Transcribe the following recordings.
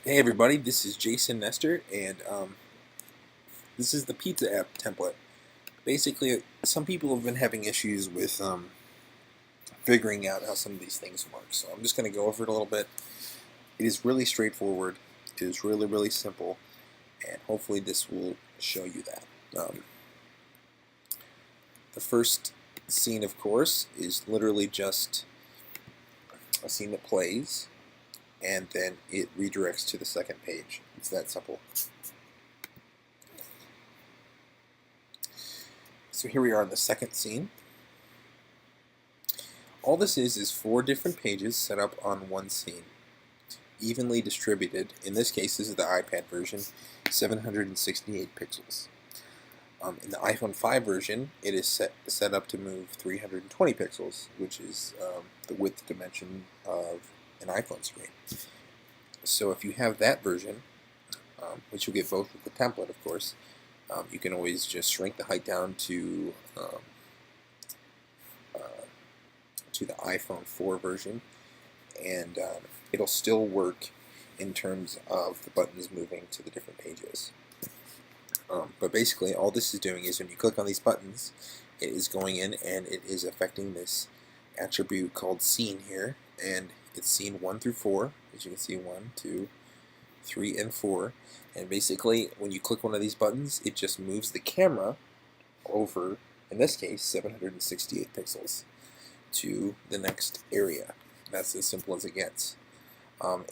Hey everybody, this is Jason Nestor, and this is the pizza app template. Basically, some people have been having issues with figuring out how some of these things work, so I'm just going to go over it a little bit. It is really straightforward, it is really, really simple, and hopefully this will show you that. The first scene, of course, is literally just a scene that plays, and then it redirects to the second page. It's that simple. So here we are in the second scene. All this is 4 different pages set up on one scene, evenly distributed. In this case, this is the iPad version, 768 pixels. In the iPhone 5 version, it is set up to move 320 pixels, which is the width dimension of an iPhone screen. So if you have that version, which you'll get both with the template, of course, you can always just shrink the height down to the iPhone 4 version, and it'll still work in terms of the buttons moving to the different pages. But basically, all this is doing is when you click on these buttons, it is going in and it is affecting this attribute called scene here, and it's scene 1 through 4. As you can see, 1, 2, 3, and 4. And basically, when you click one of these buttons, it just moves the camera over, in this case, 768 pixels to the next area. That's as simple as it gets.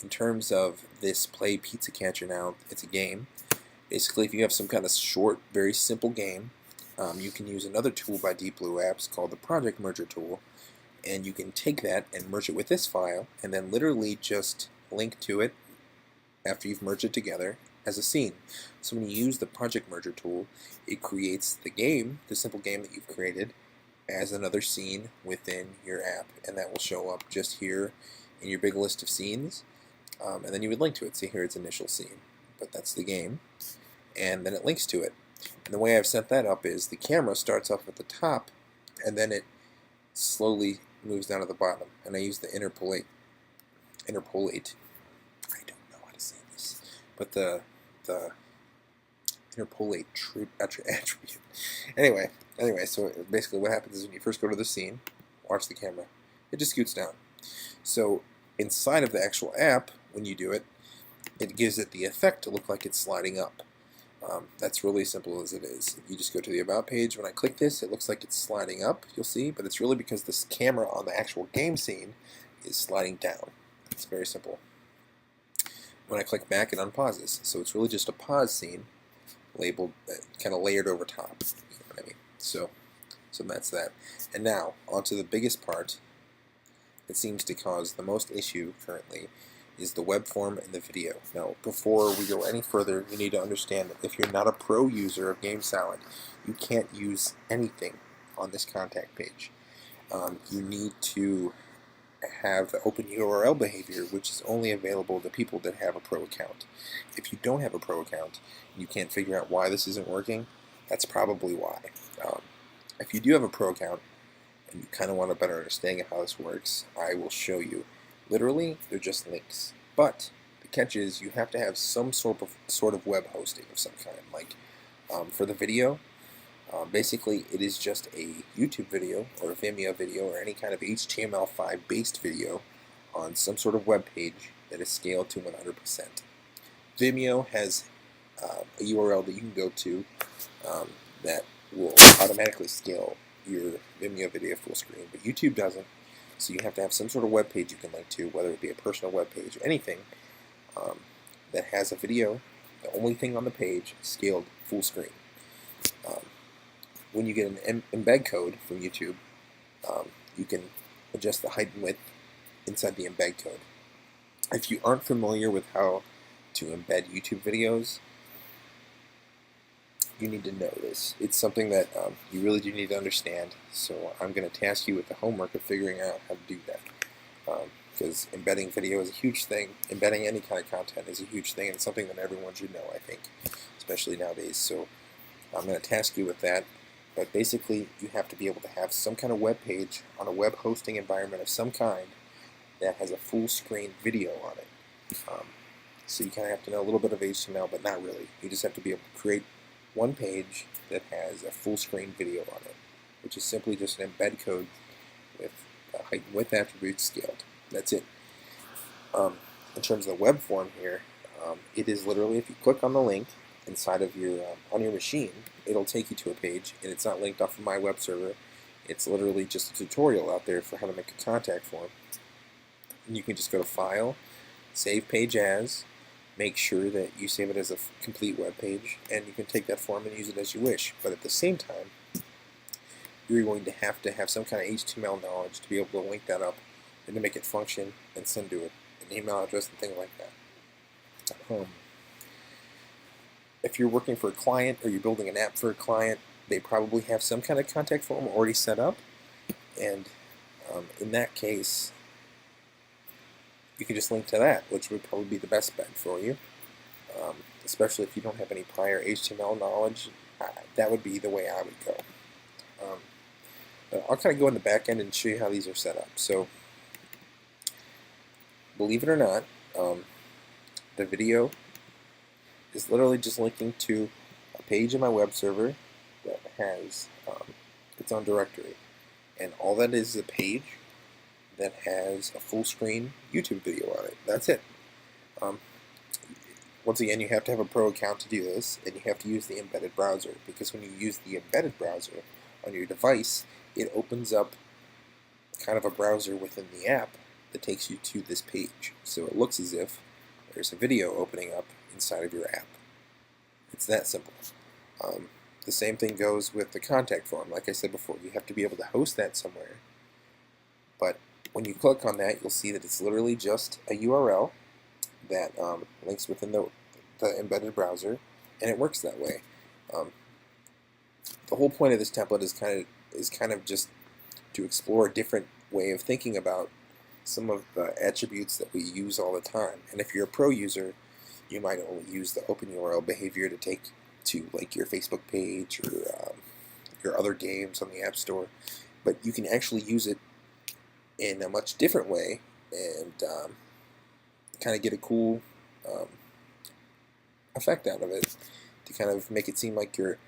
In terms of this Play Pizza Catcher now, it's a game. Basically, if you have some kind of short, very simple game, you can use another tool by Deep Blue Apps called the Project Merger tool, and you can take that and merge it with this file, and then literally just link to it after you've merged it together as a scene. So when you use the Project Merger tool, it creates the game, the simple game that you've created, as another scene within your app, and that will show up just here in your big list of scenes, and then you would link to it. See here, it's initial scene, but that's the game, and then it links to it. And the way I've set that up is the camera starts off at the top, and then it slowly moves down to the bottom, and I use the interpolate. I don't know how to say this, but the interpolate attribute. Anyway, so basically what happens is when you first go to the scene, watch the camera, it just scoots down. So inside of the actual app, when you do it, it gives it the effect to look like it's sliding up. That's really simple as it is. You just go to the About page. When I click this, it looks like it's sliding up, you'll see, but it's really because this camera on the actual game scene is sliding down. It's very simple. When I click back, it unpauses. So it's really just a pause scene labeled, kind of layered over top. You know what I mean? So that's that. And now, onto the biggest part that seems to cause the most issue currently is the web form and the video. Now, before we go any further, you need to understand that if you're not a pro user of GameSalad, you can't use anything on this contact page. You need to have the open URL behavior, which is only available to people that have a pro account. If you don't have a pro account, you can't figure out why this isn't working, that's probably why. If you do have a pro account and you kind of want a better understanding of how this works, I will show you. Literally, they're just links. But the catch is you have to have some sort of web hosting of some kind. Like for the video, basically it is just a YouTube video or a Vimeo video or any kind of HTML5 based video on some sort of web page that is scaled to 100%. Vimeo has a URL that you can go to that will automatically scale your Vimeo video full screen, but YouTube doesn't. So you have to have some sort of web page you can link to, whether it be a personal web page or anything that has a video, the only thing on the page, scaled full screen. When you get an embed code from YouTube, you can adjust the height and width inside the embed code. If you aren't familiar with how to embed YouTube videos, you need to know this. It's something that you really do need to understand, so I'm going to task you with the homework of figuring out how to do that. Because embedding video is a huge thing. Embedding any kind of content is a huge thing, and something that everyone should know, I think, especially nowadays. So I'm going to task you with that. But basically, you have to be able to have some kind of web page on a web hosting environment of some kind that has a full screen video on it. So you kind of have to know a little bit of HTML, but not really. You just have to be able to create one page that has a full screen video on it, which is simply just an embed code with height and width attributes scaled. That's it. In terms of the web form here, it is literally, if you click on the link inside of your on your machine, it'll take you to a page, and it's not linked off of my web server. It's literally just a tutorial out there for how to make a contact form. And you can just go to File, Save Page As, make sure that you save it as a complete web page, and you can take that form and use it as you wish. But at the same time, you're going to have some kind of HTML knowledge to be able to link that up and to make it function and send to it an email address and things like that. If you're working for a client or you're building an app for a client, they probably have some kind of contact form already set up, and in that case, you can just link to that, which would probably be the best bet for you, especially if you don't have any prior HTML knowledge. That would be the way I would go. I'll kind of go in the back end and show you how these are set up. So, believe it or not, the video is literally just linking to a page in my web server that has its own directory. And all that is a page that has a full screen YouTube video on it. That's it. Once again, you have to have a pro account to do this, and you have to use the embedded browser, because when you use the embedded browser on your device, it opens up kind of a browser within the app that takes you to this page. So it looks as if there's a video opening up inside of your app. It's that simple. The same thing goes with the contact form. Like I said before, you have to be able to host that somewhere. But when you click on that, you'll see that it's literally just a URL that links within the embedded browser, and it works that way. The whole point of this template is kind of just to explore a different way of thinking about some of the attributes that we use all the time. And if you're a pro user, you might only use the open URL behavior to take to like your Facebook page or your other games on the App Store, but you can actually use it in a much different way and kind of get a cool effect out of it to kind of make it seem like your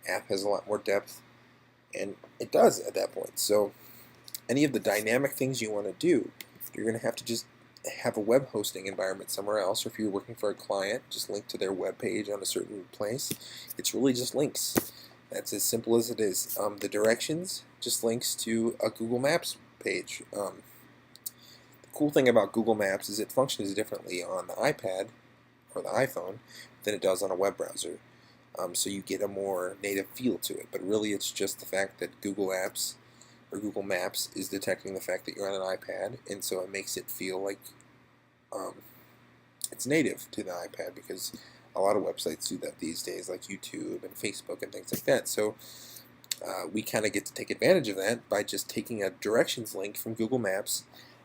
app has a lot more depth, and it does at that point. So any of the dynamic things you want to do, you're going to have to just have a web hosting environment somewhere else, or if you're working for a client, just link to their web page on a certain place. It's really just links. That's as simple as it is. The directions, just links to a Google Maps page. The cool thing about Google Maps is it functions differently on the iPad or the iPhone than it does on a web browser. So you get a more native feel to it, but really it's just the fact that Google Apps or Google Maps is detecting the fact that you're on an iPad, and so it makes it feel like it's native to the iPad, because a lot of websites do that these days, like YouTube and Facebook and things like that. So we kind of get to take advantage of that by just taking a directions link from Google Maps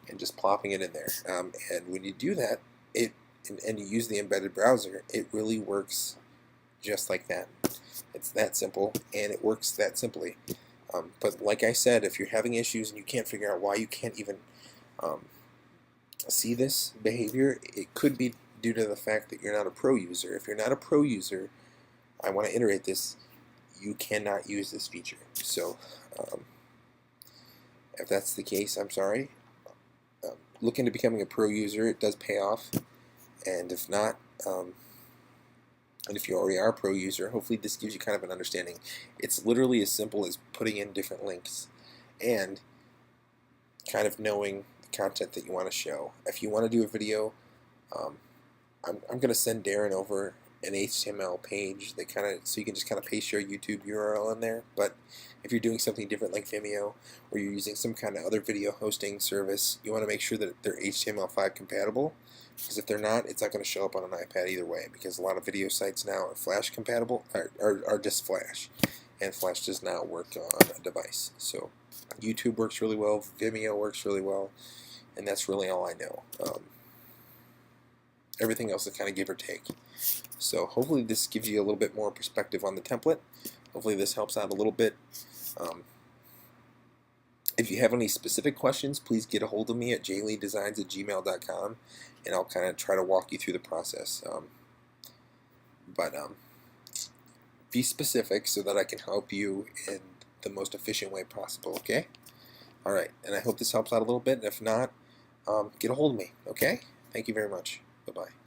and just plopping it in there. And when you do that, and you use the embedded browser, it really works just like that. It's that simple, and it works that simply. But like I said, if you're having issues and you can't figure out why you can't even see this behavior, it could be due to the fact that you're not a pro user. If you're not a pro user, I want to iterate this, you cannot use this feature. So if that's the case, I'm sorry. Look into becoming a pro user. It does pay off. And if not, and if you already are a pro user, hopefully this gives you kind of an understanding. It's literally as simple as putting in different links and kind of knowing the content that you want to show. If you want to do a video, I'm going to send Darren over an HTML page that so you can just kind of paste your YouTube URL in there. But if you're doing something different like Vimeo, or you're using some kind of other video hosting service, you want to make sure that they're HTML5 compatible, because if they're not, it's not going to show up on an iPad either way, because a lot of video sites now are Flash compatible, are just Flash, and Flash does not work on a device. So YouTube works really well, Vimeo works really well, and that's really all I know. Everything else is kind of give or take. So hopefully this gives you a little bit more perspective on the template. Hopefully this helps out a little bit. If you have any specific questions, please get a hold of me at jayleedesigns@gmail.com, and I'll kind of try to walk you through the process. But be specific so that I can help you in the most efficient way possible, okay? All right, and I hope this helps out a little bit, and if not, get a hold of me, okay? Thank you very much. Bye-bye.